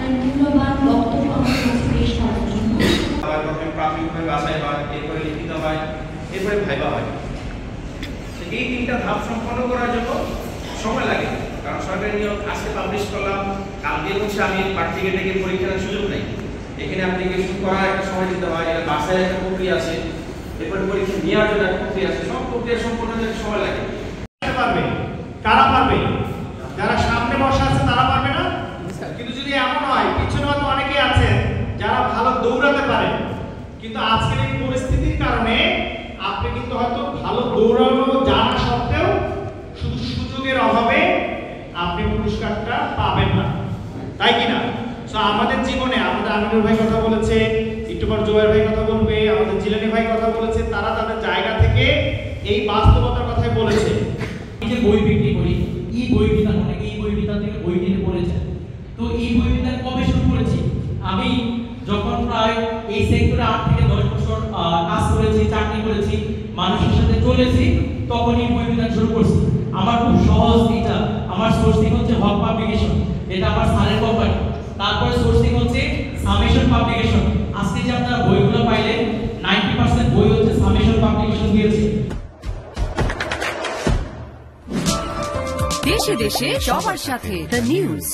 আপনার মূল্যবান বক্তব্য আমাদের কাছে পেশ করার জন্য। প্রাথমিকভাবে বাছাই হয়, এরপরে লিখিত হয়, এরপরে ভাইবা হয়। এই 3টা ধাপ সম্পন্ন করার জন্য সময় লাগে, কারণ সরকারি নিয়োগ আজকে পাবলিশ করলাম, কালকে হচ্ছে আমি প্রার্থীকে ডেকে পরীক্ষা দেওয়ার সুযোগ নেই। এখানে অ্যাপ্লিকেশন করার একটা সময় দিতে হয়, এর বাছাইয়ের একটা প্রক্রিয়া আছে, এরপরে পরীক্ষা নেওয়ার জন্য একটা প্রক্রিয়া আছে, সব প্রক্রিয়া সম্পন্ন হতে সময় লাগে। পারবে কারা পারবে? যারা সামনে বসা আছে তারা পারবে না? কিন্তু যদি এমন হয়, পিছনে হয়তো অনেকেই আছে যারা ভালো দৌড়াতে পারে, কিন্তু আজকের এই পরিস্থিতির কারণে আপনি কিন্তু হয়তো ভালো দৌড়ানো জানা সত্ত্বেও শুধু সুযোগের অভাবে আপনি পুরস্কারটা পাবেন না, তাই কিনা? সো আমাদের জীবনে আমাদের আমিনুর ভাই কথা বলেছে, একটু পর জোয়ার ভাই কথা বলবে, আমাদের জিলানি ভাই কথা বলেছে, তারা তাদের জায়গা থেকে এই বাস্তবতার কথাই বলেছে। এই যে বই বিক্রি করি, এই বই বিতান, অনেকে এই বই বিতান থেকে বই কিনে পড়েছে। তো এই বই বিতান কবে শুরু করেছি? আমি যখন প্রায় এই সেক্টরে 8 থেকে 10 বছর কাজ করেছি, চাকরি করেছি, মানুষের সাথে চলেছি, তখন এই বই বিতান শুরু করছি। আমার খুব সহজ, এটা আমার সোর্সিং হচ্ছে হক পাবলিকেশন, এটা আমার স্যারের কোম্পানি। তারপরে সোর্সিং হচ্ছে সামেশন পাবলিকেশন। আজকে যে আপনারা বইগুলো পাইলেন, 90% বই হচ্ছে সামেশন পাবলিকেশন দিয়েছে। দেশে দেশে সবার সাথে দ্য নিউজ।